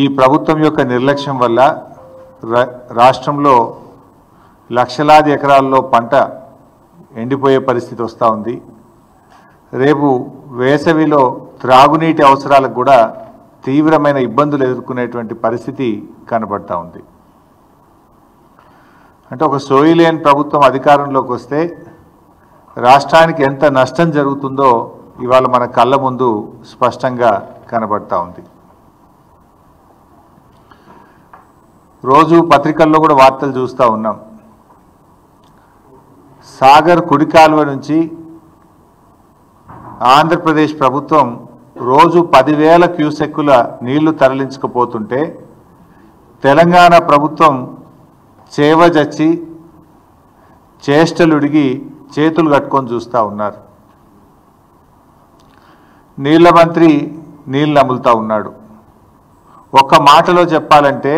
ఈ ప్రభుత్వం యొక్క నిర్లక్ష్యం వల్ల రాష్ట్రంలో లక్షలాది ఎకరాల్లో పంట ఎండిపోయే పరిస్థితి వస్తూ ఉంది. రేపు వేసవిలో త్రాగునీటి అవసరాలకు కూడా తీవ్రమైన ఇబ్బందులు ఎదుర్కొనేటువంటి పరిస్థితి కనబడతా ఉంది. అంటే ఒక సోయిలేని ప్రభుత్వం అధికారంలోకి వస్తే రాష్ట్రానికి ఎంత నష్టం జరుగుతుందో ఇవాళ మన కళ్ళ ముందు స్పష్టంగా కనబడతా ఉంది. రోజు పత్రికల్లో కూడా వార్తలు చూస్తూ ఉన్నాం. సాగర్ కుడి కాలువ నుంచి ఆంధ్రప్రదేశ్ ప్రభుత్వం రోజు 10,000 క్యూసెక్కుల నీళ్లు తరలించకపోతుంటే తెలంగాణ ప్రభుత్వం చేవజచ్చి చేష్టలుడిగి చేతులు కట్టుకొని చూస్తూ ఉన్నారు. నీళ్ల మంత్రి నీళ్ళు నములుతూ ఉన్నాడు. ఒక్క మాటలో చెప్పాలంటే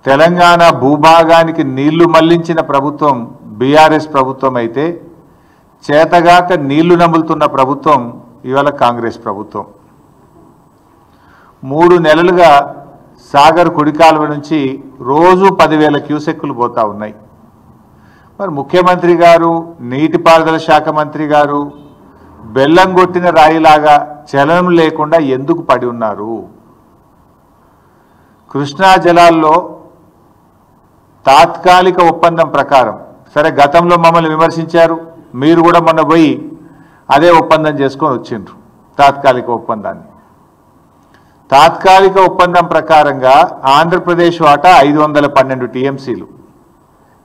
తెలంగాణ భూభాగానికి నీళ్లు మళ్లించిన ప్రభుత్వం బీఆర్ఎస్ ప్రభుత్వం అయితే చేతగాక నీళ్లు నములుతున్న ప్రభుత్వం ఇవాళ కాంగ్రెస్ ప్రభుత్వం. 3 నెలలుగా సాగర్ కుడికాలువ నుంచి రోజు 10,000 క్యూసెక్కులు పోతా ఉన్నాయి. మరి ముఖ్యమంత్రి గారు, నీటిపారుదల శాఖ మంత్రి గారు బెల్లం కొట్టిన రాయిలాగా చలనం లేకుండా ఎందుకు పడి ఉన్నారు? కృష్ణా జలాల్లో తాత్కాలిక ఒప్పందం ప్రకారం, సరే గతంలో మమ్మల్ని విమర్శించారు, మీరు కూడా మొన్న పోయి అదే ఒప్పందం చేసుకొని వచ్చిండ్రు. తాత్కాలిక ఒప్పందం ప్రకారంగా ఆంధ్రప్రదేశ్ వాటా 512 టీఎంసీలు,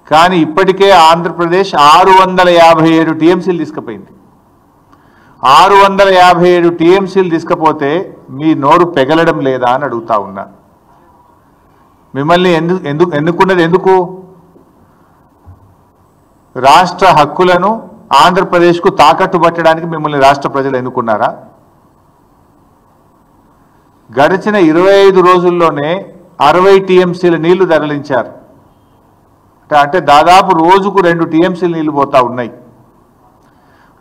కానీ ఇప్పటికే ఆంధ్రప్రదేశ్ 657 టీఎంసీలు తీసుకుపోయింది. 657 టీఎంసీలు తీసుకపోతే మీ నోరు పెగలడం లేదా అని అడుగుతా ఉన్నా. మిమ్మల్ని ఎన్నుకున్నది ఎందుకు? రాష్ట్ర హక్కులను ఆంధ్రప్రదేశ్కు తాకట్టు పట్టడానికి మిమ్మల్ని రాష్ట్ర ప్రజలు ఎన్నుకున్నారా? గడిచిన 25 రోజుల్లోనే 60 టీఎంసీల నీళ్లు తరలించారు. అంటే దాదాపు రోజుకు 2 టీఎంసీల నీళ్లు పోతా ఉన్నాయి.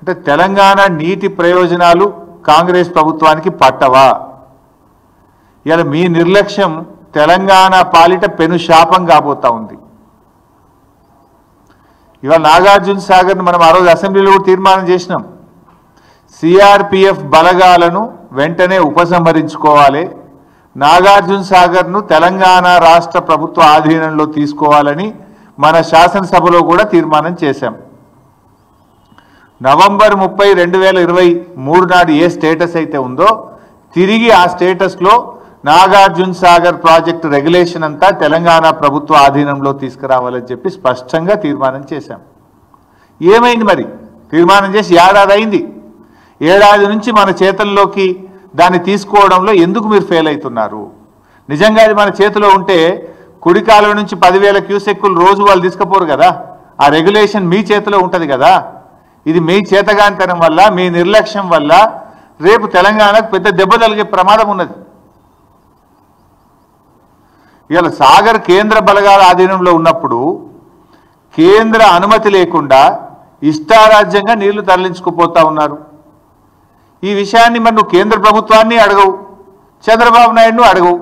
అంటే తెలంగాణ నీటి ప్రయోజనాలు కాంగ్రెస్ ప్రభుత్వానికి పట్టవా? ఇలా మీ నిర్లక్ష్యం తెలంగాణ పాలిట పెను శాపం కాబోతా ఉంది. ఇవాళ నాగార్జున సాగర్ను మనం ఆ రోజు అసెంబ్లీలో కూడా తీర్మానం చేసినాం. సిఆర్పిఎఫ్ బలగాలను వెంటనే ఉపసంహరించుకోవాలి, నాగార్జున సాగర్ను తెలంగాణ రాష్ట్ర ప్రభుత్వ ఆధీనంలో తీసుకోవాలని మన శాసనసభలో కూడా తీర్మానం చేశాం. నవంబర్ 30, 2023 నాడు ఏ స్టేటస్ అయితే ఉందో తిరిగి ఆ స్టేటస్లో నాగార్జున సాగర్ ప్రాజెక్టు రెగ్యులేషన్ అంతా తెలంగాణ ప్రభుత్వ ఆధీనంలో తీసుకురావాలని చెప్పి స్పష్టంగా తీర్మానం చేశాం. ఏమైంది మరి? తీర్మానం చేసి ఏడాది అయింది. ఏడాది నుంచి మన చేతుల్లోకి దాన్ని తీసుకోవడంలో ఎందుకు మీరు ఫెయిల్ అవుతున్నారు? నిజంగా అది మన చేతిలో ఉంటే కుడి కాలువ నుంచి 10,000 క్యూసెక్కులు రోజు వాళ్ళు తీసుకుపోరు కదా. ఆ రెగ్యులేషన్ మీ చేతిలో ఉంటుంది కదా. ఇది మీ చేతగానితనం వల్ల, మీ నిర్లక్ష్యం వల్ల రేపు తెలంగాణకు పెద్ద దెబ్బ తగిలే ప్రమాదం ఉన్నది. ఇవాళ సాగర్ కేంద్ర బలగాల ఆధీనంలో ఉన్నప్పుడు కేంద్ర అనుమతి లేకుండా ఇష్టారాజ్యంగా నీళ్లు తరలించుకుపోతా ఉన్నారు. ఈ విషయాన్ని మరి నువ్వు కేంద్ర ప్రభుత్వాన్ని అడగవు, చంద్రబాబు నాయుడును అడగవు.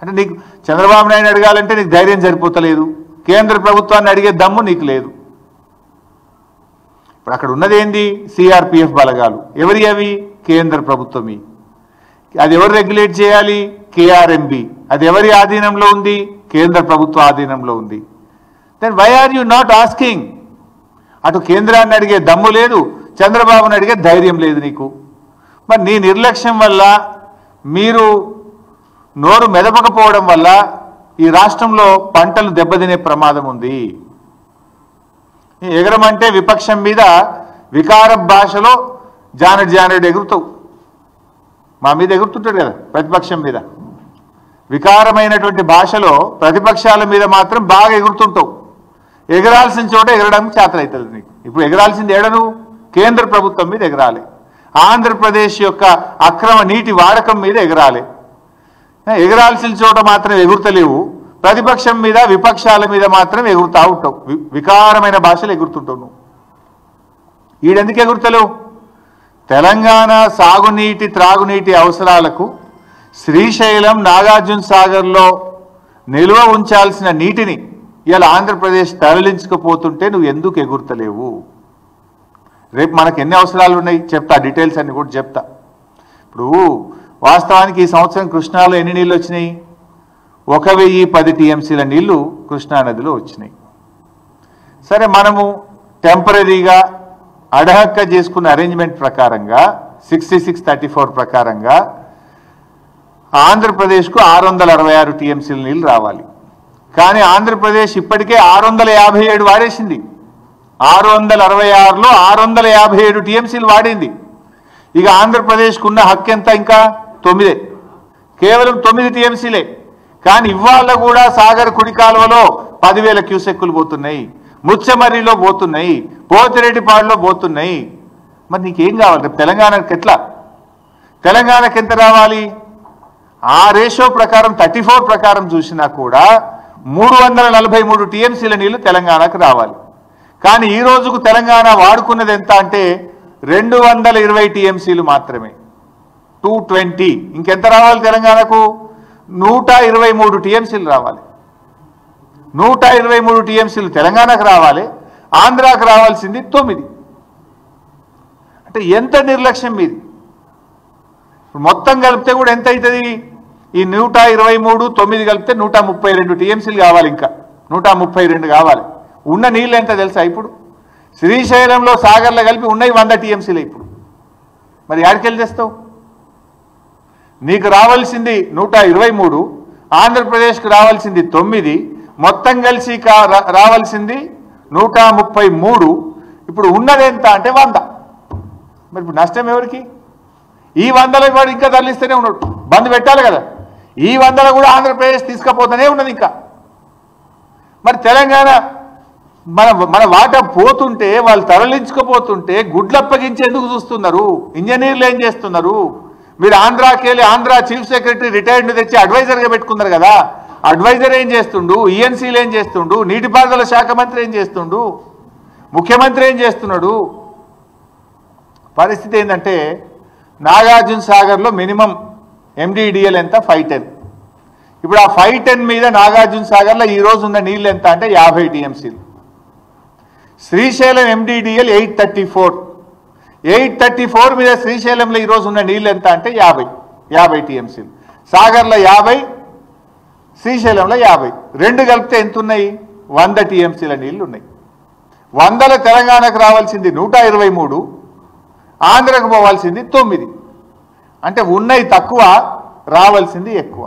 అంటే నీకు చంద్రబాబు నాయుడు అడగాలంటే నీకు ధైర్యం సరిపోతలేదు, కేంద్ర ప్రభుత్వాన్ని అడిగే దమ్ము నీకు లేదు. ఇప్పుడు అక్కడ ఉన్నది ఏంది? సిఆర్పిఎఫ్ బలగాలు. ఎవరి అవి? కేంద్ర ప్రభుత్వమి. అది ఎవరు రెగ్యులేట్ చేయాలి? కేఆర్ఎంబి. అది ఎవరి ఆధీనంలో ఉంది? కేంద్ర ప్రభుత్వ ఆధీనంలో ఉంది. Then why are you not asking? అటు కేంద్రాన్ని అడిగే దమ్ము లేదు, చంద్రబాబుని అడిగే ధైర్యం లేదు నీకు. మరి నీ నిర్లక్ష్యం వల్ల, మీరు నోరు మెదపకపోవడం వల్ల ఈ రాష్ట్రంలో పంటలు దెబ్బతినే ప్రమాదం ఉంది. ఎగరమంటే విపక్షం మీద వికార భాషలో జానెడు ఎగురుతావు. మా మీద ఎగురుతుంటాడు కదా ప్రతిపక్షం మీద. వికారమైనటువంటి భాషలో ప్రతిపక్షాల మీద మాత్రం బాగా ఎగురుతుంటావు. ఎగరాల్సిన చోట ఎగరడానికి చేతనవుతుంది నీకు. ఇప్పుడు ఎగరాల్సింది ఏడను? కేంద్ర ప్రభుత్వం మీద ఎగరాలి, ఆంధ్రప్రదేశ్ యొక్క అక్రమ నీటి వాడకం మీద ఎగరాలి. ఎగరాల్సిన చోట మాత్రం ఎగురుతలేవు, ప్రతిపక్షం మీద విపక్షాల మీద మాత్రం ఎగురుతా ఉంటావు. వికారమైన భాషలు ఎగురుతుంటావు నువ్వు. ఈడెందుకు ఎగురుతలేవు? తెలంగాణ సాగునీటి త్రాగునీటి అవసరాలకు శ్రీశైలం నాగార్జున సాగర్లో నిల్వ ఉంచాల్సిన నీటిని ఇలా ఆంధ్రప్రదేశ్ తరలించకపోతుంటే నువ్వు ఎందుకు ఎగురుతలేవు? రేపు మనకు ఎన్ని అవసరాలు ఉన్నాయి చెప్తా, డీటెయిల్స్ అన్ని కూడా చెప్తా. ఇప్పుడు వాస్తవానికి ఈ సంవత్సరం కృష్ణాలో ఎన్ని నీళ్ళు వచ్చినాయి? 1010 టీఎంసీల నీళ్లు కృష్ణానదిలో వచ్చినాయి. సరే, మనము టెంపరీగా అడహక్క చేసుకున్న అరేంజ్మెంట్ ప్రకారంగా 6634 ప్రకారంగా ఆంధ్రప్రదేశ్కు 666 టీఎంసీల నీళ్ళు రావాలి. కానీ ఆంధ్రప్రదేశ్ ఇప్పటికే 657 వాడేసింది. 666లో 657 టీఎంసీలు వాడింది. ఇక ఆంధ్రప్రదేశ్కు ఉన్న హక్కు ఎంత? ఇంకా 9, కేవలం 9 టీఎంసీలే. కానీ ఇవాళ కూడా సాగర్ కుడి కాలువలో 10,000 క్యూసెక్కులు పోతున్నాయి, ముచ్చమర్రిలో పోతున్నాయి, పోతిరెడ్డిపాడులో పోతున్నాయి. మరి నీకేం కావాలి? రేపు తెలంగాణకి ఎట్లా? తెలంగాణకి ఎంత రావాలి? ఆ రేషియో ప్రకారం 34 ప్రకారం చూసినా కూడా 343 టీఎంసీల నీళ్లు తెలంగాణకు రావాలి. కానీ ఈ రోజుకు తెలంగాణ వాడుకున్నది ఎంత అంటే 220 టీఎంసీలు మాత్రమే, 220. ఇంకెంత రావాలి తెలంగాణకు? 123 టీఎంసీలు రావాలి. 123 టీఎంసీలు తెలంగాణకు రావాలి, ఆంధ్రాకు రావాల్సింది 9. అంటే ఎంత నిర్లక్ష్యం మీది? మొత్తం కలిపితే కూడా ఎంత అవుతుంది? ఈ 123, 9 కలిపితే 132 టీఎంసీలు కావాలి. ఇంకా 132 కావాలి. ఉన్న నీళ్ళు ఎంత తెలుసా? ఇప్పుడు శ్రీశైలంలో సాగర్లో కలిపి ఉన్నాయి 100 టీఎంసీలు. ఇప్పుడు మరి యాడికెళ్ళి తెస్తావు? నీకు రావాల్సింది 123, ఆంధ్రప్రదేశ్కు రావాల్సింది 9, మొత్తం కలిసి రావాల్సింది 133. ఇప్పుడు ఉన్నది ఎంత అంటే 100. మరి ఇప్పుడు నష్టం ఎవరికి? ఈ 100లో వాడు ఇంకా తరలిస్తూనే ఉన్నాడు, బంద్ పెట్టాలి కదా. ఈ 100లో కూడా ఆంధ్రప్రదేశ్ తీసుకుపోతూనే ఉన్నది ఇంకా. మరి తెలంగాణ మన వాటా పోతుంటే, వాళ్ళు తరలించుకుపోతుంటే గుడ్లప్పగించి ఎందుకు చూస్తున్నారు? ఇంజనీర్లు ఏం చేస్తున్నారు? మీరు ఆంధ్రాకి వెళ్ళి ఆంధ్ర చీఫ్ సెక్రటరీ రిటైర్డ్ తెచ్చి అడ్వైజర్గా పెట్టుకున్నారు కదా. అడ్వైజర్ ఏం చేస్తుండు? ఈఎన్సీలు ఏం చేస్తుండు? నీటిపారుదల శాఖ మంత్రి ఏం చేస్తుండు? ముఖ్యమంత్రి ఏం చేస్తున్నాడు? పరిస్థితి ఏంటంటే నాగార్జున సాగర్లో మినిమం ఎండిడిఎల్ ఎంత? 510. ఇప్పుడు ఆ 510 మీద నాగార్జున సాగర్లో ఈ రోజు ఉన్న నీళ్ళు ఎంత అంటే 50 టీఎంసీలు. శ్రీశైలం ఎండిడిఎల్ 834 మీద శ్రీశైలంలో ఈరోజు ఉన్న నీళ్ళు ఎంత అంటే 50 టీఎంసీలు. సాగర్లో 50, శ్రీశైలంలో 50. రెండు కలిపితే ఎంత ఉన్నాయి? 100 టీఎంసీల నీళ్లు ఉన్నాయి. 100లో తెలంగాణకు రావాల్సింది 123, ఆంధ్రకు పోవాల్సింది 9. అంటే ఉన్నాయి తక్కువ, రావాల్సింది ఎక్కువ.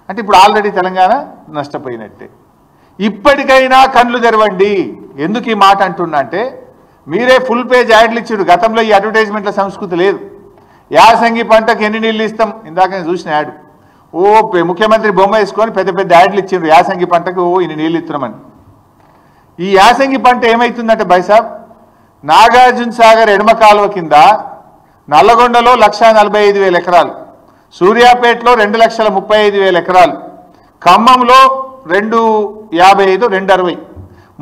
అంటే ఇప్పుడు ఆల్రెడీ తెలంగాణ నష్టపోయినట్టే. ఇప్పటికైనా కళ్ళు తెరవండి. ఎందుకు ఈ మాట అంటున్నా అంటే, మీరే ఫుల్ పేజ్ యాడ్లు ఇచ్చారు. గతంలో ఈ అడ్వర్టైజ్మెంట్ల సంస్కృతి లేదు. యాసంగి పంటకు ఎన్ని నీళ్ళు ఇస్తాం? ఇందాక నేను చూసిన యాడ్. ముఖ్యమంత్రి బొమ్మ వేసుకొని పెద్ద పెద్ద యాడ్లు ఇచ్చిండ్రు. యాసంగి పంటకు ఇన్ని నీళ్ళు ఇస్తున్నామని. ఈ యాసంగి పంట ఏమవుతుందంటే బైసాబ్, నాగార్జున సాగర్ ఎడమ కాలువ కింద నల్లగొండలో 1,45,000 ఎకరాలు, సూర్యాపేటలో 2,35,000 ఎకరాలు, ఖమ్మంలో 255, 260,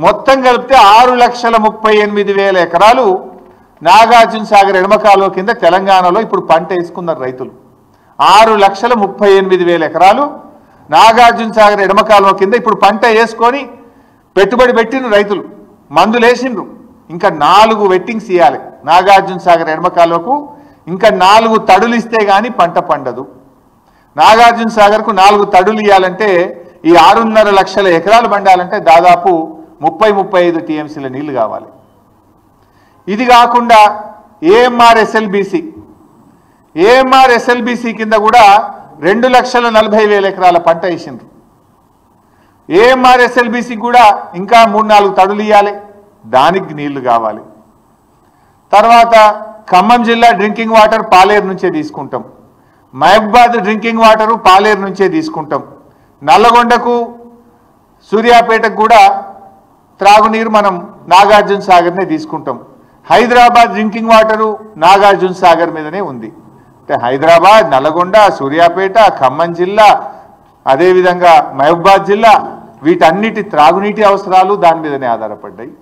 మొత్తం కలిపితే 6,38,000 ఎకరాలు నాగార్జున సాగర్ ఎడమ కాలువ కింద తెలంగాణలో ఇప్పుడు పంట వేసుకున్నారు రైతులు. 6,38,000 ఎకరాలు నాగార్జున సాగర్ ఎడమ కాలువ కింద ఇప్పుడు పంట వేసుకొని పెట్టుబడి పెట్టిండ్రు రైతులు, మందులు వేసిండ్రు. ఇంకా 4 వెట్టింగ్స్ ఇవ్వాలి నాగార్జున సాగర్ ఎడమ కాలువకు. ఇంకా 4 తడులు ఇస్తే కానీ పంట పండదు. నాగార్జున సాగర్కు 4 తడులు ఇవ్వాలంటే ఈ 6.5 లక్షల ఎకరాలు పండాలంటే దాదాపు 30-35 టీఎంసీల నీళ్లు కావాలి. ఇది కాకుండా ఏఎంఆర్ ఎస్ఎల్బిసి కింద కూడా 2,40,000 ఎకరాల పంట వేసిండ్రు. ఏఎంఆర్ ఎస్ఎల్బిసి కూడా ఇంకా 3-4 తడులు ఇవ్వాలి, దానికి నీళ్లు కావాలి. తర్వాత ఖమ్మం జిల్లా డ్రింకింగ్ వాటర్ పాలేరు నుంచే తీసుకుంటాం, మహబూబాద్ డ్రింకింగ్ వాటరు పాలేరు నుంచే తీసుకుంటాం, నల్లగొండకు సూర్యాపేటకు కూడా త్రాగునీరు మనం నాగార్జున సాగర్నే తీసుకుంటాం. హైదరాబాద్ డ్రింకింగ్ వాటరు నాగార్జున సాగర్ మీదనే ఉంది. అంటే హైదరాబాద్, నల్లగొండ, సూర్యాపేట, ఖమ్మం జిల్లా, అదేవిధంగా మహబూబాద్ జిల్లా, వీటన్నిటి త్రాగునీటి అవసరాలు దాని మీదనే ఆధారపడ్డాయి.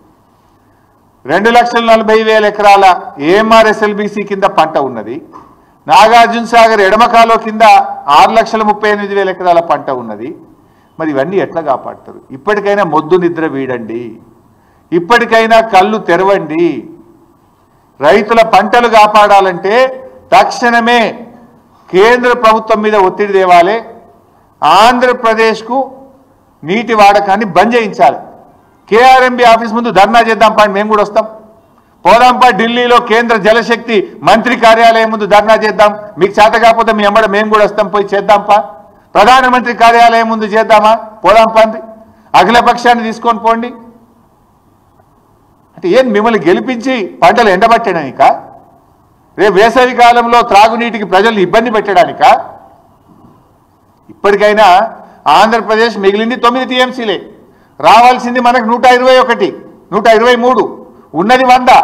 2,40,000 ఎకరాల ఏఎంఆర్ ఎస్ఎల్బిసి కింద పంట ఉన్నది. నాగార్జున సాగర్ ఎడమ కాలువ కింద 6,38,000 ఎకరాల పంట ఉన్నది. మరి ఇవన్నీ ఎట్లా కాపాడతారు? ఇప్పటికైనా మొద్దు నిద్ర వీడండి, ఇప్పటికైనా కళ్ళు తెరవండి. రైతుల పంటలు కాపాడాలంటే తక్షణమే కేంద్ర ప్రభుత్వం మీద ఒత్తిడి తేవాలి. ఆంధ్రప్రదేశ్కు నీటి వాడకాన్ని బంద్ చేయించాలి. కేఆర్ఎంబీ ఆఫీస్ ముందు ధర్నా చేద్దాం పండి, మేము కూడా వస్తాం. పోదాంపా ఢిల్లీలో కేంద్ర జలశక్తి మంత్రి కార్యాలయం ముందు ధర్నా చేద్దాం. మీకు చేత కాకపోతే మీ అమ్మడ మేము కూడా వస్తాం, పోయి చేద్దాంపా. ప్రధానమంత్రి కార్యాలయం ముందు చేద్దామా, పోదాంపా అంది. అఖిలపక్షాన్ని తీసుకొని పోండి. అంటే ఏం మిమ్మల్ని గెలిపించి పంటలు ఎండబట్టడానిక? రేపు వేసవి కాలంలో త్రాగునీటికి ప్రజల్ని ఇబ్బంది పెట్టడానిక? ఇప్పటికైనా ఆంధ్రప్రదేశ్ మిగిలింది 9 టీఎంసీలే, రావాల్సింది మనకు 121, 123, ఉన్నది 100.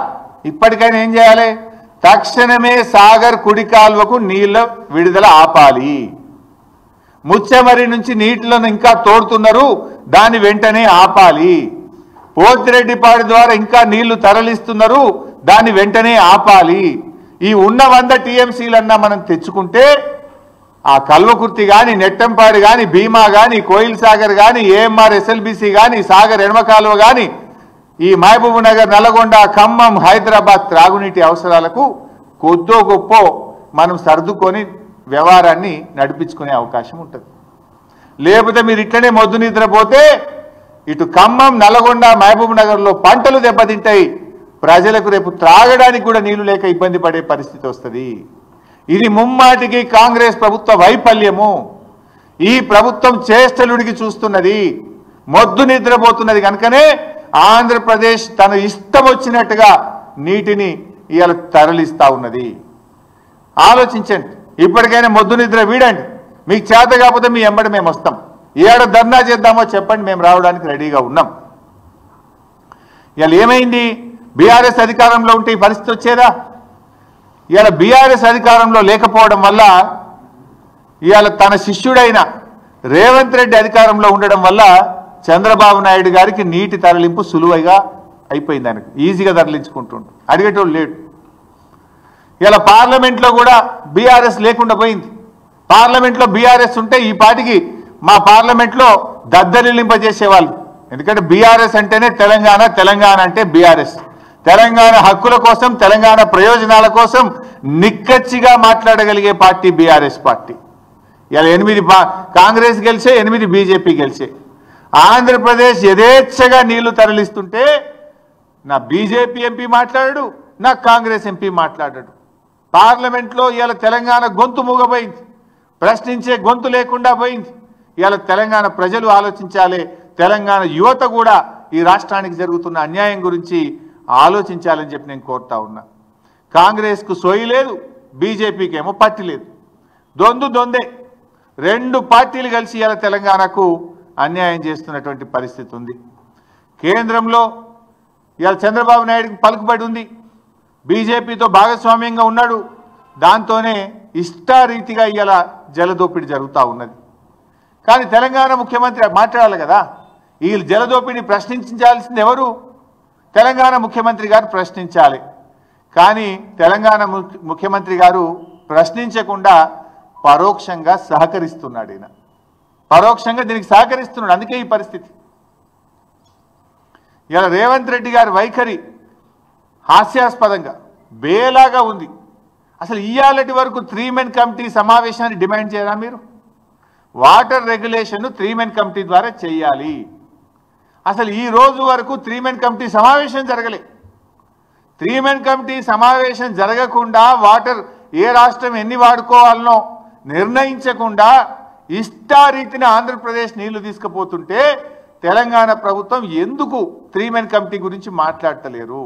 ఇప్పటికైనా ఏం చేయాలి? తక్షణమే సాగర్ కుడి కాల్వకు నీళ్ల విడుదల ఆపాలి. ముచ్చెమరి నుంచి నీటిలను ఇంకా తోడుతున్నారు, దాన్ని వెంటనే ఆపాలి. పోతిరెడ్డిపాడు ద్వారా ఇంకా నీళ్లు తరలిస్తున్నారు, దాన్ని వెంటనే ఆపాలి. ఈ ఉన్న 100 టీఎంసీలన్నా మనం తెచ్చుకుంటే ఆ కల్వకుర్తి కానీ, నెట్టంపాడు కానీ, భీమా కానీ, కోయిల్ సాగర్ కానీ, ఏఎంఆర్ ఎస్ఎల్బిసి కానీ, సాగర్ ఎడమ కాలువ కానీ, ఈ మహబూబ్ నగర్, నల్గొండ, ఖమ్మం, హైదరాబాద్ త్రాగునీటి అవసరాలకు కొద్దో గొప్ప మనం సర్దుకొని వ్యవహారాన్ని నడిపించుకునే అవకాశం ఉంటుంది. లేకపోతే మీరు ఇట్లనే మొద్దు నిద్రపోతే ఇటు ఖమ్మం, నల్గొండ, మహబూబ్ నగర్లో పంటలు దెబ్బతింటాయి. ప్రజలకు రేపు త్రాగడానికి కూడా నీళ్లు లేక ఇబ్బంది పడే పరిస్థితి వస్తుంది. ఇది ముమ్మాటికి కాంగ్రెస్ ప్రభుత్వ వైఫల్యము. ఈ ప్రభుత్వం చేష్టలుడికి చూస్తున్నది, మొద్దు నిద్రపోతున్నది. కనుకనే ఆంధ్రప్రదేశ్ తన ఇష్టం వచ్చినట్టుగా నీటిని ఇవాళ తరలిస్తా ఉన్నది. ఆలోచించండి, ఇప్పటికైనా మొద్దు నిద్ర వీడండి. మీకు చేత కాకపోతే మీ ఎంబడి మేము వస్తాం. ఏడ ధర్నా చేద్దామో చెప్పండి, మేము రావడానికి రెడీగా ఉన్నాం. ఇవాళ ఏమైంది? బీఆర్ఎస్ అధికారంలో ఉంటే ఈ పరిస్థితి వచ్చేదా? ఇవాళ బీఆర్ఎస్ అధికారంలో లేకపోవడం వల్ల, ఇవాళ తన శిష్యుడైన రేవంత్ రెడ్డి అధికారంలో ఉండడం వల్ల చంద్రబాబు నాయుడు గారికి నీటి తరలింపు సులువుగా అయిపోయింది. ఆయనకు ఈజీగా తరలించుకుంటుండు, అడిగేటోళ్ళు లేడు. ఇలా పార్లమెంట్లో కూడా బీఆర్ఎస్ లేకుండా పోయింది. పార్లమెంట్లో బీఆర్ఎస్ ఉంటే ఈ పాటికి మా పార్లమెంట్లో దద్దరిల్లింపజేసేవాళ్ళు. ఎందుకంటే బీఆర్ఎస్ అంటేనే తెలంగాణ, తెలంగాణ అంటే బీఆర్ఎస్. తెలంగాణ హక్కుల కోసం, తెలంగాణ ప్రయోజనాల కోసం నిక్కచ్చిగా మాట్లాడగలిగే పార్టీ బీఆర్ఎస్ పార్టీ. ఇలా 8 కాంగ్రెస్ గెలిచే, 8 బీజేపీ గెలిచే. ఆంధ్రప్రదేశ్ యథేచ్ఛగా నీళ్లు తరలిస్తుంటే నా బీజేపీ ఎంపీ మాట్లాడాడు, నా కాంగ్రెస్ ఎంపీ మాట్లాడాడు. పార్లమెంట్లో ఇవాళ తెలంగాణ గొంతు మూగపోయింది, ప్రశ్నించే గొంతు లేకుండా పోయింది. ఇవాళ తెలంగాణ ప్రజలు ఆలోచించాలి, తెలంగాణ యువత కూడా ఈ రాష్ట్రానికి జరుగుతున్న అన్యాయం గురించి ఆలోచించాలని చెప్పి నేను కోరుతా ఉన్నా. కాంగ్రెస్కు సోయి లేదు, బీజేపీకి ఏమో పట్టి లేదు. దొందే 2 పార్టీలు కలిసి ఇవాళ తెలంగాణకు అన్యాయం చేస్తున్నటువంటి పరిస్థితి ఉంది. కేంద్రంలో ఇవాళ చంద్రబాబు నాయుడుకి పలుకుబడి ఉంది, బీజేపీతో భాగస్వామ్యంగా ఉన్నాడు. దాంతోనే ఇష్టారీతిగా ఇవాళ జలదోపిడీ జరుగుతూ ఉన్నది. కానీ తెలంగాణ ముఖ్యమంత్రి మాట్లాడాలి కదా, ఈ జలదోపిడీ ప్రశ్నించాల్సింది ఎవరు? తెలంగాణ ముఖ్యమంత్రి గారు ప్రశ్నించాలి. కానీ తెలంగాణ ముఖ్యమంత్రి గారు ప్రశ్నించకుండా పరోక్షంగా సహకరిస్తున్నాడు. ఈయన పరోక్షంగా దీనికి సహకరిస్తున్నాడు. అందుకే ఈ పరిస్థితి. ఇలా రేవంత్ రెడ్డి గారి వైఖరి హాస్యాస్పదంగా బేలాగా ఉంది. అసలు ఇయాలటి వరకు 3 men కమిటీ సమావేశాన్ని డిమాండ్ చేయరా మీరు? వాటర్ రెగ్యులేషన్ 3 men కమిటీ ద్వారా చేయాలి. అసలు ఈ రోజు వరకు 3 men కమిటీ సమావేశం జరగలే. 3 men కమిటీ సమావేశం జరగకుండా వాటర్ ఏ రాష్ట్రం ఎన్ని వాడుకోవాలనో నిర్ణయించకుండా ఇష్టారీతిని ఆంధ్రప్రదేశ్ నీళ్లు తీసుకుపోతుంటే తెలంగాణ ప్రభుత్వం ఎందుకు 3 men కమిటీ గురించి మాట్లాడతలేరు?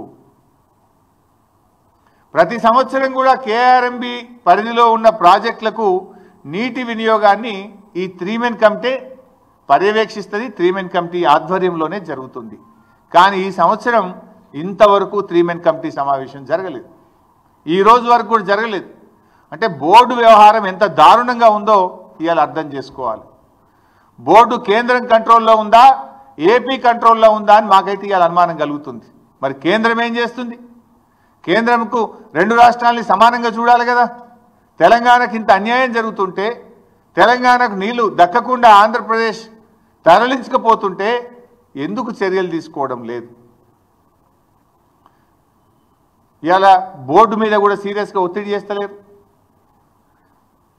ప్రతి సంవత్సరం కూడా కేఆర్ఎంబి పరిధిలో ఉన్న ప్రాజెక్టులకు నీటి వినియోగాన్ని ఈ 3 men కమిటీ పర్యవేక్షిస్తుంది. 3 men కమిటీ ఆధ్వర్యంలోనే జరుగుతుంది. కానీ ఈ సంవత్సరం ఇంతవరకు 3 men కమిటీ సమావేశం జరగలేదు. ఈ రోజు వరకు కూడా జరగలేదు. అంటే బోర్డు వ్యవహారం ఎంత దారుణంగా ఉందో ఇవాళ అర్థం చేసుకోవాలి. బోర్డు కేంద్రం కంట్రోల్లో ఉందా, ఏపీ కంట్రోల్లో ఉందా అని మాకైతే ఇవాళ అనుమానం కలుగుతుంది. మరి కేంద్రం ఏం చేస్తుంది? కేంద్రంకు 2 రాష్ట్రాలని సమానంగా చూడాలి కదా. తెలంగాణకు ఇంత అన్యాయం జరుగుతుంటే, తెలంగాణకు నీళ్లు దక్కకుండా ఆంధ్రప్రదేశ్ తరలించకపోతుంటే ఎందుకు చర్యలు తీసుకోవడం లేదు? ఇవాళ బోర్డు మీద కూడా సీరియస్గా ఒత్తిడి చేస్తలేరు.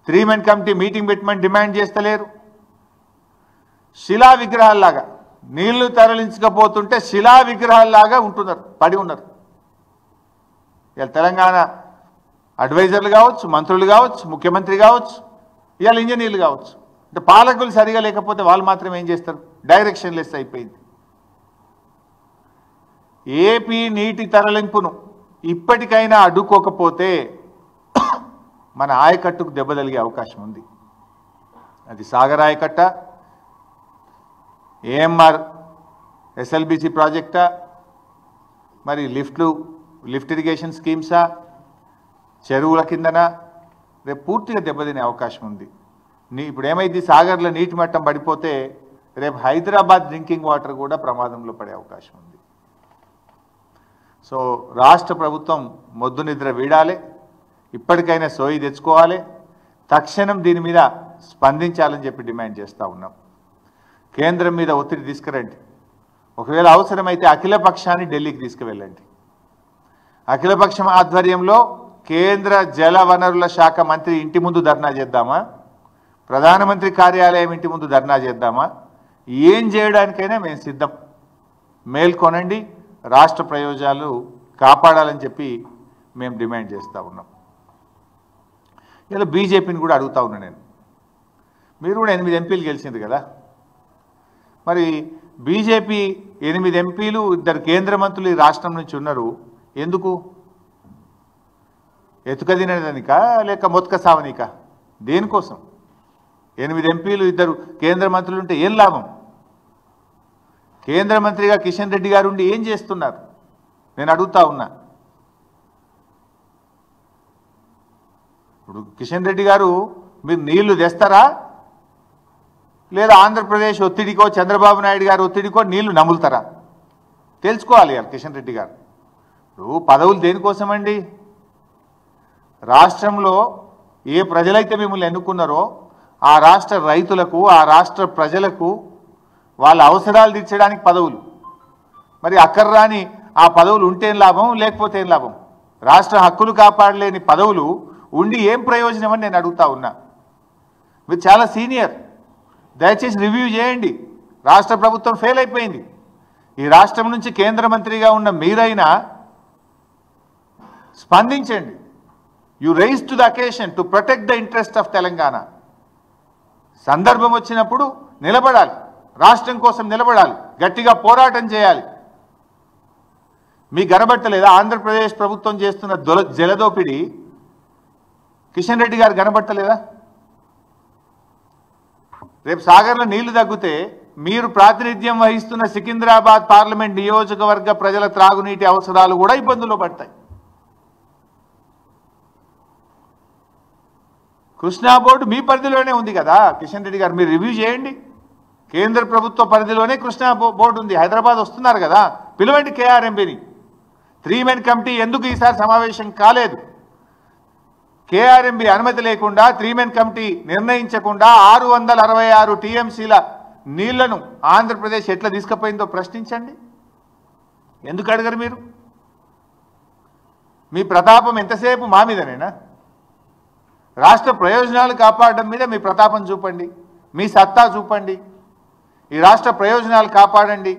3 మెన్ కమిటీ మీటింగ్ పెట్టమని డిమాండ్ చేస్తలేరు. శిలా విగ్రహాల్లాగా నీళ్లు తరలించకపోతుంటే శిలా విగ్రహాల్లాగా ఉంటున్నారు, పడి ఉన్నారు. ఇవాళ తెలంగాణ అడ్వైజర్లు కావచ్చు, మంత్రులు కావచ్చు, ముఖ్యమంత్రి కావచ్చు, ఇవాళ ఇంజనీర్లు కావచ్చు. అంటే పాలకులు సరిగా లేకపోతే వాళ్ళు మాత్రం ఏం చేస్తారు? డైరెక్షన్ లెస్ అయిపోయింది. ఏపీ నీటి తరలింపును ఇప్పటికైనా అడ్డుకోకపోతే మన ఆయకట్టుకు దెబ్బ తగిలే అవకాశం ఉంది. అది సాగర్ ఆయకట్ట, ఏఎంఆర్ ఎస్ఎల్బిసి ప్రాజెక్టా, మరి లిఫ్ట్ ఇరిగేషన్ స్కీమ్సా, చెరువుల కిందన రేపు పూర్తిగా దెబ్బతినే అవకాశం ఉంది. ఇప్పుడు ఏమైంది, సాగర్లో నీటి మట్టం పడిపోతే రేపు హైదరాబాద్ డ్రింకింగ్ వాటర్ కూడా ప్రమాదంలో పడే అవకాశం ఉంది. సో రాష్ట్ర ప్రభుత్వం మొద్దు నిద్ర వీడాలి, ఇప్పటికైనా సోయి తెచ్చుకోవాలి, తక్షణం దీని మీద స్పందించాలని చెప్పి డిమాండ్ చేస్తూ ఉన్నాం. కేంద్రం మీద ఒత్తిడి తీసుకురండి. ఒకవేళ అవసరమైతే అఖిలపక్షాన్ని ఢిల్లీకి తీసుకువెళ్ళండి. అఖిలపక్షం ఆధ్వర్యంలో కేంద్ర జల వనరుల శాఖ మంత్రి ఇంటి ముందు ధర్నా చేద్దామా, ప్రధానమంత్రి కార్యాలయం ఇంటి ముందు ధర్నా చేద్దామా, ఏం చేయడానికైనా మేము సిద్ధం. మేల్కొనండి, రాష్ట్ర ప్రయోజనాలు కాపాడాలని చెప్పి మేము డిమాండ్ చేస్తూ ఉన్నాం. ఇలా బీజేపీని కూడా అడుగుతా ఉన్నా నేను, మీరు కూడా 8 ఎంపీలు గెలిచింది కదా, మరి బీజేపీ 8 ఎంపీలు, 2 కేంద్ర మంత్రులు ఈ రాష్ట్రం నుంచి ఉన్నారు, ఎందుకు? ఎతుకదినదానికా లేక మొత్క సావనికా? దేనికోసం? 8 ఎంపీలు 2 కేంద్ర మంత్రులు ఉంటే ఏం లాభం? కేంద్ర మంత్రిగా కిషన్ రెడ్డి గారు ఉండి ఏం చేస్తున్నారు నేను అడుగుతా ఉన్నా. ఇప్పుడు కిషన్ రెడ్డి గారు మీరు నీళ్లు తెస్తారా, లేదా ఆంధ్రప్రదేశ్ ఒత్తిడికో చంద్రబాబు నాయుడు గారు ఒత్తిడికో నీళ్లు నములుతారా? తెలుసుకోవాలి కిషన్ రెడ్డి గారు. ఇప్పుడు పదవులు దేనికోసమండి? రాష్ట్రంలో ఏ ప్రజలైతే మిమ్మల్ని ఎన్నుకున్నారో ఆ రాష్ట్ర రైతులకు, ఆ రాష్ట్ర ప్రజలకు వాళ్ళ అవసరాలు తీర్చడానికి పదవులు. మరి అక్కర్రాని ఆ పదవులు ఉంటే ఏం లాభం, లేకపోతే ఏం లాభం? రాష్ట్ర హక్కులు కాపాడలేని పదవులు ఉండి ఏం ప్రయోజనం అని నేను అడుగుతా ఉన్నా. మీరు చాలా సీనియర్, దయచేసి రివ్యూ చేయండి. రాష్ట్ర ప్రభుత్వం ఫెయిల్ అయిపోయింది. ఈ రాష్ట్రం నుంచి కేంద్ర మంత్రిగా ఉన్న మీరైనా స్పందించండి. You rise to the occasion to protect the interest of Telangana. సందర్భం వచ్చినప్పుడు నిలబడాలి, రాష్ట్రం కోసం నిలబడాలి, గట్టిగా పోరాటం చేయాలి. మీ కనబట్టలేదా ఆంధ్రప్రదేశ్ ప్రభుత్వం చేస్తున్న జలదోపిడి? కిషన్ రెడ్డి గారు కనబట్టలేదా? రేపు సాగర్లో నీళ్లు తగ్గితే మీరు ప్రాతినిధ్యం వహిస్తున్న సికింద్రాబాద్ పార్లమెంట్ నియోజకవర్గ ప్రజల త్రాగునీటి అవసరాలు కూడా ఇబ్బందుల్లో పడతాయి. కృష్ణా బోర్డు మీ పరిధిలోనే ఉంది కదా కిషన్ రెడ్డి గారు, మీరు రివ్యూ చేయండి. కేంద్ర ప్రభుత్వ పరిధిలోనే కృష్ణా బోర్డు ఉంది. హైదరాబాద్ వస్తున్నారు కదా, పిలవండి కేఆర్ఎంబీని. 3 మెన్ కమిటీ ఎందుకు ఈసారి సమావేశం కాలేదు? కేఆర్ఎంబీ అనుమతి లేకుండా 3 మెన్ కమిటీ నిర్ణయించకుండా 666 టీఎంసీల నీళ్లను ఆంధ్రప్రదేశ్ ఎట్లా తీసుకుపోయిందో ప్రశ్నించండి. ఎందుకు అడగరు మీరు? మీ ప్రతాపం ఎంతసేపు మా మీదనేనా? రాష్ట్ర ప్రయోజనాలు కాపాడడం మీద మీ ప్రతాపం చూపండి, మీ సత్తా చూపండి. ఈ రాష్ట్ర ప్రయోజనాలు కాపాడండి.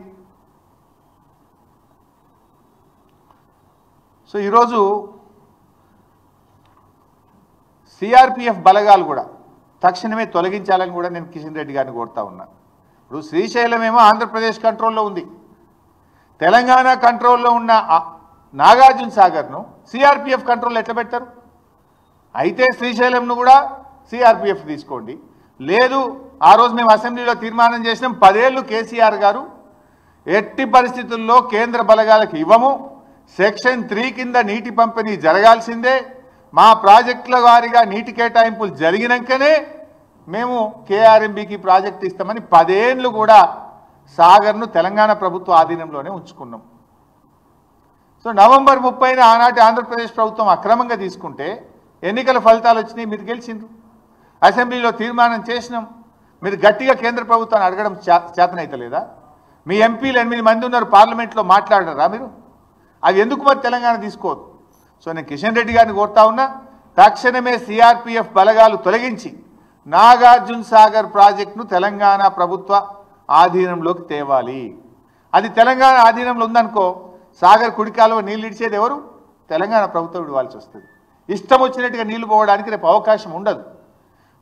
సో ఈరోజు సిఆర్పిఎఫ్ బలగాలు కూడా తక్షణమే తొలగించాలని కూడా నేను కిషన్ రెడ్డి గారిని కోరుతా ఉన్నా. ఇప్పుడు శ్రీశైలం ఏమో ఆంధ్రప్రదేశ్ కంట్రోల్లో ఉంది, తెలంగాణ కంట్రోల్లో ఉన్న నాగార్జున సాగర్ను సిఆర్పిఎఫ్ కంట్రోల్లో ఎట్లా పెడతారు? అయితే శ్రీశైలంను కూడా సిఆర్పిఎఫ్ తీసుకోండి. లేదు, ఆ రోజు మేము అసెంబ్లీలో తీర్మానం చేసినాం, 10 ఏళ్ళు కేసీఆర్ గారు ఎట్టి పరిస్థితుల్లో కేంద్ర బలగాలకు ఇవ్వము, సెక్షన్ 3 కింద నీటి పంపిణీ జరగాల్సిందే, మా ప్రాజెక్టుల వారీగా నీటి కేటాయింపులు జరిగినాకనే మేము కేఆర్ఎంబీకి ప్రాజెక్ట్ ఇస్తామని 10 ఏళ్ళు కూడా సాగర్ను తెలంగాణ ప్రభుత్వ ఆధీనంలోనే ఉంచుకున్నాం. సో నవంబర్ 30న ఆనాటి ఆంధ్రప్రదేశ్ ప్రభుత్వం అక్రమంగా తీసుకుంటే ఎన్నికల ఫలితాలు వచ్చినాయి, మీరు గెలిచిండ్రు. అసెంబ్లీలో తీర్మానం చేసినాం, మీరు గట్టిగా కేంద్ర ప్రభుత్వాన్ని అడగడం చేతనైతలేదా? మీ ఎంపీలు 8 మంది ఉన్నారు, పార్లమెంట్లో మాట్లాడరా మీరు? అది ఎందుకు మరి తెలంగాణ తీసుకోవద్దు? సో నేను కిషన్ రెడ్డి గారిని కోరుతా ఉన్నా, తక్షణమే సిఆర్పిఎఫ్ బలగాలు తొలగించి నాగార్జున సాగర్ ప్రాజెక్టును తెలంగాణ ప్రభుత్వ ఆధీనంలోకి తేవాలి. అది తెలంగాణ ఆధీనంలో ఉందనుకో, సాగర్ కుడికాలువ నీళ్ళు ఇడిచేది ఎవరు? తెలంగాణ ప్రభుత్వం ఇవ్వాల్సి వస్తుంది. ఇష్టం వచ్చినట్టుగా నీళ్లు పోవడానికి రేపు అవకాశం ఉండదు.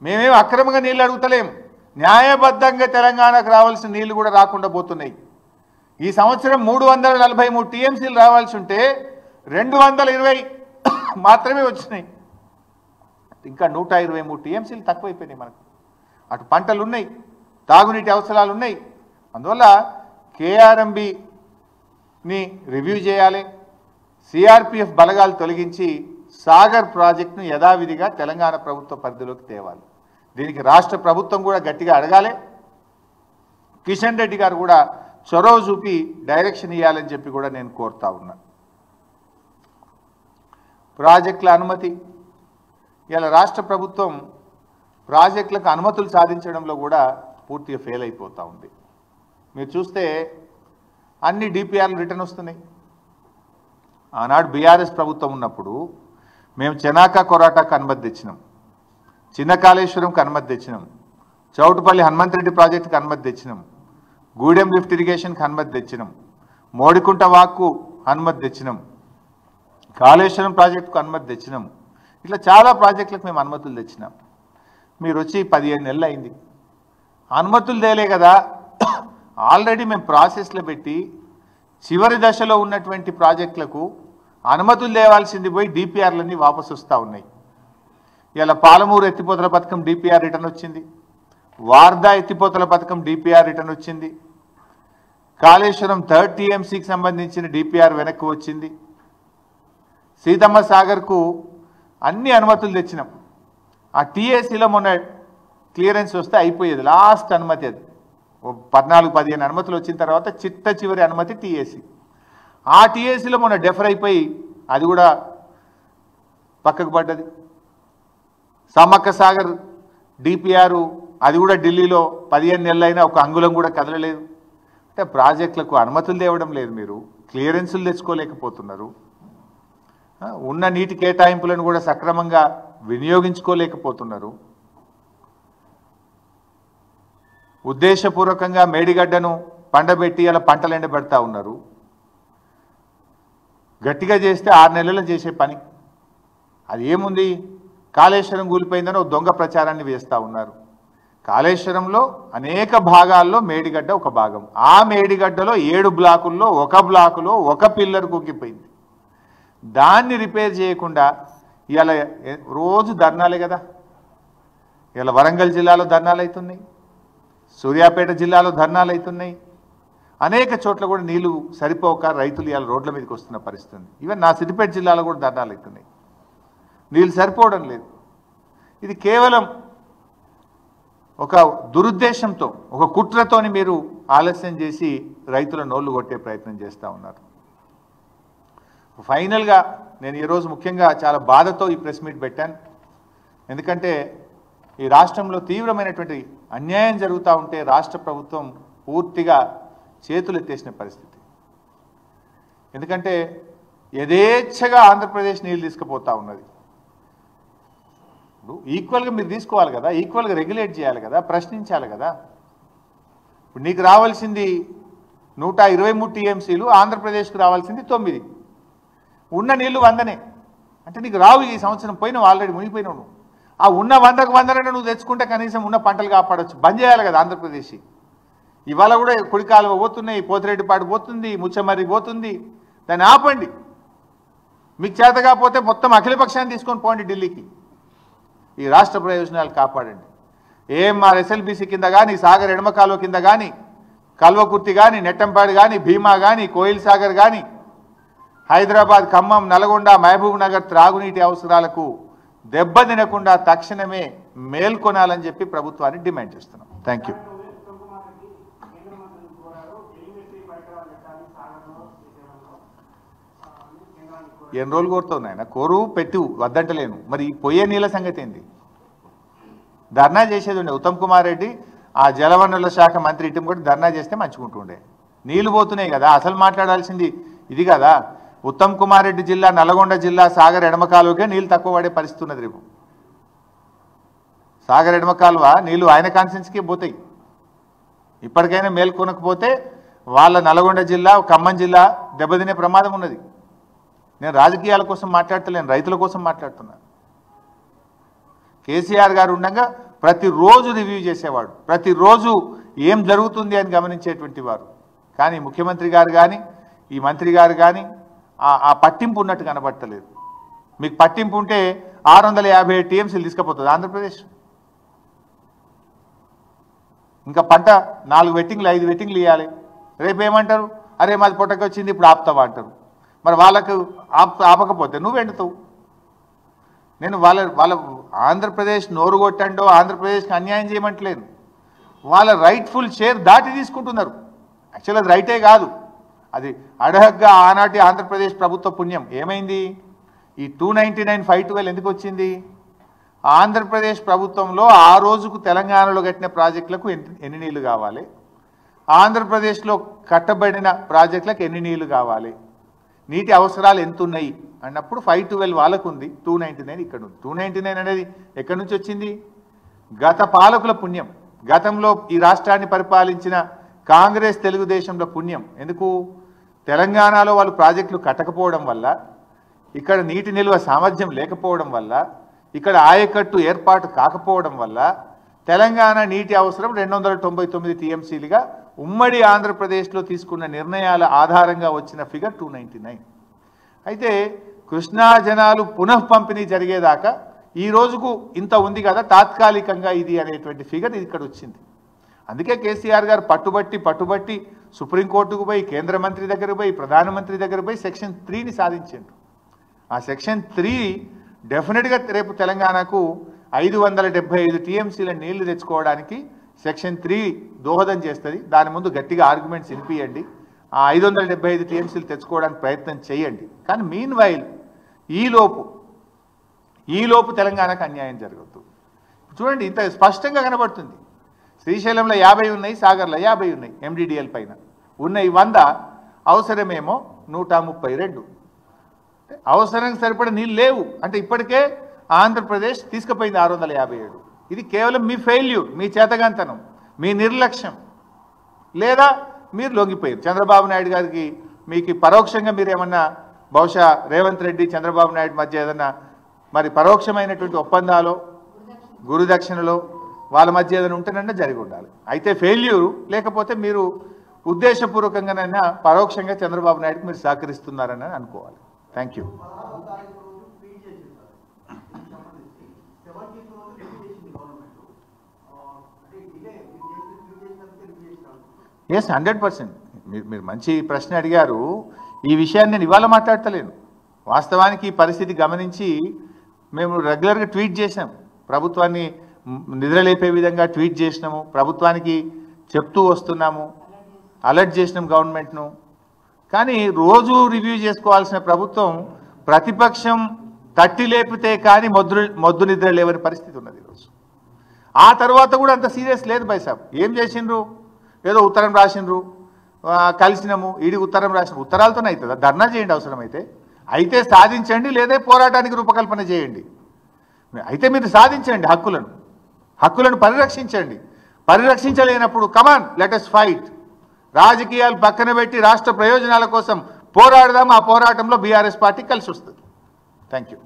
మేమేం అక్రమంగా నీళ్ళు అడుగుతలేం, న్యాయబద్ధంగా తెలంగాణకు రావాల్సిన నీళ్లు కూడా రాకుండా పోతున్నాయి. ఈ సంవత్సరం 343 టీఎంసీలు రావాల్సి ఉంటే 220 మాత్రమే వచ్చినాయి. ఇంకా 123 టీఎంసీలు తక్కువైపోయినాయి మనకు. అటు పంటలు ఉన్నాయి, తాగునీటి అవసరాలు ఉన్నాయి. అందువల్ల కేఆర్ఎంబిని రివ్యూ చేయాలి, సిఆర్పిఎఫ్ బలగాలు తొలగించి సాగర్ ప్రాజెక్టును యథావిధిగా తెలంగాణ ప్రభుత్వ పరిధిలోకి తేవాలి. దీనికి రాష్ట్ర ప్రభుత్వం కూడా గట్టిగా అడగాలి. కిషన్ రెడ్డి గారు కూడా చొరవ చూపి డైరెక్షన్ ఇవ్వాలని చెప్పి కూడా నేను కోరుతా ఉన్నా. ప్రాజెక్టుల అనుమతి, ఇలా రాష్ట్ర ప్రభుత్వం ప్రాజెక్టులకు అనుమతులు సాధించడంలో కూడా పూర్తిగా ఫెయిల్ అయిపోతూ ఉంది. మీరు చూస్తే అన్ని డిపిఆర్లు రిటర్న్ వస్తున్నాయి. ఆనాడు బీఆర్ఎస్ ప్రభుత్వం ఉన్నప్పుడు మేము చెనాక కొరాటాకు అనుమతి తెచ్చినాం, చిన్న కాళేశ్వరంకి అనుమతి తెచ్చినాం, చౌటుపల్లి హనుమంతరెడ్డి ప్రాజెక్టుకి అనుమతి తెచ్చినాం, గూడెం లిఫ్ట్ ఇరిగేషన్కి అనుమతి తెచ్చినాం, మోడికుంట వాక్కు అనుమతి తెచ్చినాం, కాళేశ్వరం ప్రాజెక్టుకు అనుమతి తెచ్చినాం. ఇట్లా చాలా ప్రాజెక్టులకు మేము అనుమతులు తెచ్చినాం. మీరు వచ్చి 15 నెలలు అయింది, అనుమతులు తేలే కదా. ఆల్రెడీ మేము ప్రాసెస్లో పెట్టి చివరి దశలో ఉన్నటువంటి ప్రాజెక్టులకు అనుమతులు తేవాల్సింది పోయి డిపిఆర్లన్నీ వాపసు వస్తూ ఉన్నాయి. ఇలా పాలమూరు ఎత్తిపోతల పథకం డిపిఆర్ రిటర్న్ వచ్చింది, వార్దా ఎత్తిపోతల పథకం డిపిఆర్ రిటర్న్ వచ్చింది, కాళేశ్వరం 3rd టీఎంసీకి సంబంధించిన డిపిఆర్ వెనక్కి వచ్చింది, సీతమ్మ సాగర్కు అన్ని అనుమతులు తెచ్చినాం. ఆ టీఏసీలో మొన్న క్లియరెన్స్ వస్తే అయిపోయేది, లాస్ట్ అనుమతి అది. 14-15 అనుమతులు వచ్చిన తర్వాత చిట్ట చివరి అనుమతి టీఏసీ. ఆ టీఏసీలో మొన్న డెఫర్ అయిపోయి అది కూడా పక్కకు పడ్డది. సమ్మక్క సాగర్ డిపిఆర్ అది కూడా ఢిల్లీలో 15 నెలలైనా ఒక అంగుళం కూడా కదలలేదు. అంటే ప్రాజెక్టులకు అనుమతులు తేవడం లేదు, మీరు క్లియరెన్సులు తెచ్చుకోలేకపోతున్నారు, ఉన్న నీటి కేటాయింపులను కూడా సక్రమంగా వినియోగించుకోలేకపోతున్నారు. ఉద్దేశపూర్వకంగా మేడిగడ్డను పండబెట్టి అలా పంటలు ఎండబెడతా ఉన్నారు. గట్టిగా చేస్తే 6 నెలల్లో చేసే పని అది ఏముంది? కాళేశ్వరం కూలిపోయిందని ఒక దొంగ ప్రచారాన్ని వేస్తూ ఉన్నారు. కాళేశ్వరంలో అనేక భాగాల్లో మేడిగడ్డ ఒక భాగం. ఆ మేడిగడ్డలో 7 బ్లాకుల్లో ఒక బ్లాకులో ఒక పిల్లర్ కుంగిపోయింది. దాన్ని రిపేర్ చేయకుండా ఇలా రోజు ధర్నాలే కదా. ఇలా వరంగల్ జిల్లాలో ధర్నాలు అవుతున్నాయి, సూర్యాపేట జిల్లాలో ధర్నాలు అవుతున్నాయి, అనేక చోట్ల కూడా నీళ్లు సరిపోక రైతులు ఇవాళ రోడ్ల మీదకి వస్తున్న పరిస్థితి. ఈవెన్ నా సిద్దిపేట జిల్లాలో కూడా ధర్నాలు అవుతున్నాయి, నీళ్ళు సరిపోవడం లేదు. ఇది కేవలం ఒక దురుద్దేశంతో, ఒక కుట్రతోని మీరు ఆలస్యం చేసి రైతుల నోళ్లు కొట్టే ప్రయత్నం చేస్తూ ఉన్నారు. ఫైనల్గా నేను ఈరోజు ముఖ్యంగా చాలా బాధతో ఈ ప్రెస్ మీట్ పెట్టాను. ఎందుకంటే ఈ రాష్ట్రంలో తీవ్రమైనటువంటి అన్యాయం జరుగుతూ ఉంటే రాష్ట్ర ప్రభుత్వం పూర్తిగా చేతులు ఎత్తేసిన పరిస్థితి. ఎందుకంటే యథేచ్ఛగా ఆంధ్రప్రదేశ్ నీళ్ళు తీసుకుపోతూ ఉన్నది. ఇప్పుడు ఈక్వల్గా మీరు తీసుకోవాలి కదా, ఈక్వల్గా రెగ్యులేట్ చేయాలి కదా, ప్రశ్నించాలి కదా. ఇప్పుడు నీకు రావాల్సింది 123 టీఎంసీలు, ఆంధ్రప్రదేశ్కు రావాల్సింది 9. ఉన్న నీళ్లు 100నే అంటే నీకు రావు. ఈ సంవత్సరం పోయినావు, ఆల్రెడీ మునిగిపోయినావు. నువ్వు ఆ ఉన్న 100కు 100 నువ్వు తెచ్చుకుంటే కనీసం ఉన్న పంటలు కాపాడవచ్చు. బంద్ చేయాలి కదా ఆంధ్రప్రదేశ్. ఇవాళ కూడా కుడికాలువ పోతున్నాయి, పోతిరెడ్డిపాడు పోతుంది, ముచ్చమర్రి పోతుంది. దాన్ని ఆపండి. మీకు చేత కాకపోతే మొత్తం అఖిలపక్షాన్ని తీసుకొని పోండి ఢిల్లీకి. ఈ రాష్ట్ర ప్రయోజనాలు కాపాడండి. ఏఎంఆర్ ఎస్ఎల్బీసీ కింద కానీ, సాగర్ ఎడమ కాలువ కింద కానీ, కల్వకుర్తి కానీ, నెట్టంపాడు కానీ, భీమా కానీ, కోయిల్ సాగర్ కానీ, హైదరాబాద్, ఖమ్మం, నల్గొండ, మహబూబ్ నగర్ త్రాగునీటి అవసరాలకు దెబ్బ తినకుండా తక్షణమే మేల్కొనాలని చెప్పి ప్రభుత్వాన్ని డిమాండ్ చేస్తున్నాం. Thank you. ఎన్ని రోజులు కోరుతావు నాయన? కోరు పెట్టు, వద్దంటలేను. మరి పోయే నీళ్ళ సంగతి ఏంది? ధర్నా చేసేది ఉండే ఉత్తమ్ కుమార్ రెడ్డి, ఆ జలవనరుల శాఖ మంత్రి ఇటు కూడా ధర్నా చేస్తే మంచుకుంటుండే. నీళ్లు పోతున్నాయి కదా, అసలు మాట్లాడాల్సింది ఇది కదా. ఉత్తమ్ కుమార్ రెడ్డి జిల్లా, నల్గొండ జిల్లా సాగర్ ఎడమ కాలువకే నీళ్ళు తక్కువ పడే పరిస్థితి ఉన్నది. రేపు సాగర్ ఎడమ కాలువ నీళ్లు ఆయన కాన్స్టిట్యున్సీకే పోతాయి. ఇప్పటికైనా మేల్కొనకపోతే వాళ్ళ నల్గొండ జిల్లా, ఖమ్మం జిల్లా దెబ్బతినే ప్రమాదం ఉన్నది. నేను రాజకీయాల కోసం మాట్లాడతలేను, రైతుల కోసం మాట్లాడుతున్నాను. కేసీఆర్ గారు ఉండగా ప్రతిరోజు రివ్యూ చేసేవాడు, ప్రతిరోజు ఏం జరుగుతుంది అని గమనించేటువంటి వారు. కానీ ముఖ్యమంత్రి గారు కానీ ఈ మంత్రి గారు కానీ ఆ పట్టింపు ఉన్నట్టు కనబడతలేదు. మీకు పట్టింపు ఉంటే 657 టీఎంసీలు తీసుకుపోతుంది ఆంధ్రప్రదేశ్. ఇంకా పంట 4 వెట్టింగ్లు 5 వెట్టింగ్లు ఇవ్వాలి. రేపు ఏమంటారు? అరే మాది పొట్టకి వచ్చింది ఇప్పుడు ఆపుతావా అంటారు. మరి వాళ్ళకు ఆపకపోతే నువ్వు ఎండుతావు. నేను వాళ్ళ ఆంధ్రప్రదేశ్ నోరు కొట్టండో ఆంధ్రప్రదేశ్కి అన్యాయం చేయమంటలేను. వాళ్ళ రైట్ఫుల్ షేర్ దాటి తీసుకుంటున్నారు. యాక్చువల్ అది రైటే కాదు, అది అడహగ్గా ఆనాటి ఆంధ్రప్రదేశ్ ప్రభుత్వ పుణ్యం. ఏమైంది? ఈ 299 512 ఎందుకు వచ్చింది? ఆంధ్రప్రదేశ్ ప్రభుత్వంలో ఆ రోజుకు తెలంగాణలో కట్టిన ప్రాజెక్టులకు ఎన్ని నీళ్లు కావాలి, ఆంధ్రప్రదేశ్లో కట్టబడిన ప్రాజెక్టులకు ఎన్ని నీళ్లు కావాలి, నీటి అవసరాలు ఎంత ఉన్నాయి అన్నప్పుడు 512 వాళ్ళకు ఉంది, 299 ఇక్కడ ఉంది. 299 అనేది ఎక్కడి నుంచి వచ్చింది? గత పాలకుల పుణ్యం. గతంలో ఈ రాష్ట్రాన్ని పరిపాలించిన కాంగ్రెస్ తెలుగుదేశంలో పుణ్యం. ఎందుకు? తెలంగాణలో వాళ్ళు ప్రాజెక్టులు కట్టకపోవడం వల్ల, ఇక్కడ నీటి నిల్వ సామర్థ్యం లేకపోవడం వల్ల, ఇక్కడ ఆయకట్టు ఏర్పాటు కాకపోవడం వల్ల తెలంగాణ నీటి అవసరం 299 టీఎంసీలుగా ఉమ్మడి ఆంధ్రప్రదేశ్లో తీసుకున్న నిర్ణయాల ఆధారంగా వచ్చిన ఫిగర్ 299. అయితే కృష్ణా జనాలు పునః పంపిణీ జరిగేదాకా ఈ రోజుకు ఇంత ఉంది కదా, తాత్కాలికంగా ఇది అనేటువంటి ఫిగర్ ఇక్కడ వచ్చింది. అందుకే కేసీఆర్ గారు పట్టుబట్టి సుప్రీంకోర్టుకు పోయి, కేంద్ర మంత్రి దగ్గరకు పోయి, ప్రధానమంత్రి దగ్గర పోయి సెక్షన్ 3ని సాధించారు. ఆ సెక్షన్ 3 డెఫినెట్గా రేపు తెలంగాణకు 575 టీఎంసీల నీళ్లు తెచ్చుకోవడానికి సెక్షన్ 3 దోహదం చేస్తుంది. దాని ముందు గట్టిగా ఆర్గ్యుమెంట్స్ వినిపియండి. ఆ 575 టీఎంసీలు తెచ్చుకోవడానికి ప్రయత్నం చేయండి. కానీ మీన్ వైల్ ఈలోపు తెలంగాణకు అన్యాయం జరగద్దు. చూడండి, ఇంత స్పష్టంగా కనబడుతుంది. శ్రీశైలంలో 50 ఉన్నాయి, సాగర్లో 50 ఉన్నాయి, ఎండిడిఎల్ పైన ఉన్నాయి 100, అవసరమేమో 132. అవసరానికి సరిపడే నీళ్ళు లేవు అంటే ఇప్పటికే ఆంధ్రప్రదేశ్ తీసుకుపోయింది 657. ఇది కేవలం మీ ఫెయిల్యూర్, మీ చేతగాంతనం, మీ నిర్లక్ష్యం, లేదా మీరు లొంగిపోయారు. చంద్రబాబు నాయుడు గారికి మీకు పరోక్షంగా మీరు ఏమన్నా బహుశా రేవంత్ రెడ్డి చంద్రబాబు నాయుడు మధ్య ఏదన్నా మరి పరోక్షమైనటువంటి ఒప్పందాలో, గురుదక్షిణలో వాళ్ళ మధ్య ఏదైనా ఉంటేనన్నా జరిగి ఉండాలి. అయితే ఫెయిల్యూరు, లేకపోతే మీరు ఉద్దేశపూర్వకంగానైనా పరోక్షంగా చంద్రబాబు నాయుడుకి మీరు సహకరిస్తున్నారని అనుకోవాలి. Thank you. ఎస్, 100%. మీరు మంచి ప్రశ్న అడిగారు. ఈ విషయాన్ని నేను ఇవాళ మాట్లాడతలేను. వాస్తవానికి ఈ పరిస్థితి గమనించి మేము రెగ్యులర్గా ట్వీట్ చేసాం, ప్రభుత్వాన్ని నిద్రలేపే విధంగా ట్వీట్ చేసినాము, ప్రభుత్వానికి చెప్తూ వస్తున్నాము, అలర్ట్ చేసినాం గవర్నమెంట్ను. కానీ రోజు రివ్యూ చేసుకోవాల్సిన ప్రభుత్వం ప్రతిపక్షం తట్టి లేపితే కానీ మొద్దు నిద్ర లేవని పరిస్థితి ఉన్నది ఈరోజు. ఆ తర్వాత కూడా అంత సీరియస్ లేదు బైసాబ్. ఏం చేసిండ్రు? ఏదో ఉత్తరం రాసిండ్రు, కలిసినాము, ఈడి ఉత్తరం రాసిన ఉత్తరాలతోనే అవుతుందా? ధర్నా చేయండి అవసరమైతే, అయితే సాధించండి, లేదా పోరాటానికి రూపకల్పన చేయండి. అయితే మీరు సాధించండి, హక్కులను పరిరక్షించండి. పరిరక్షించలేనప్పుడు కమాన్ లెట్ us ఫైట్. రాజకీయాలు పక్కన పెట్టి రాష్ట్ర ప్రయోజనాల కోసం పోరాడదాం. ఆ పోరాటంలో బీఆర్ఎస్ పార్టీ కలిసి వస్తుంది. Thank you.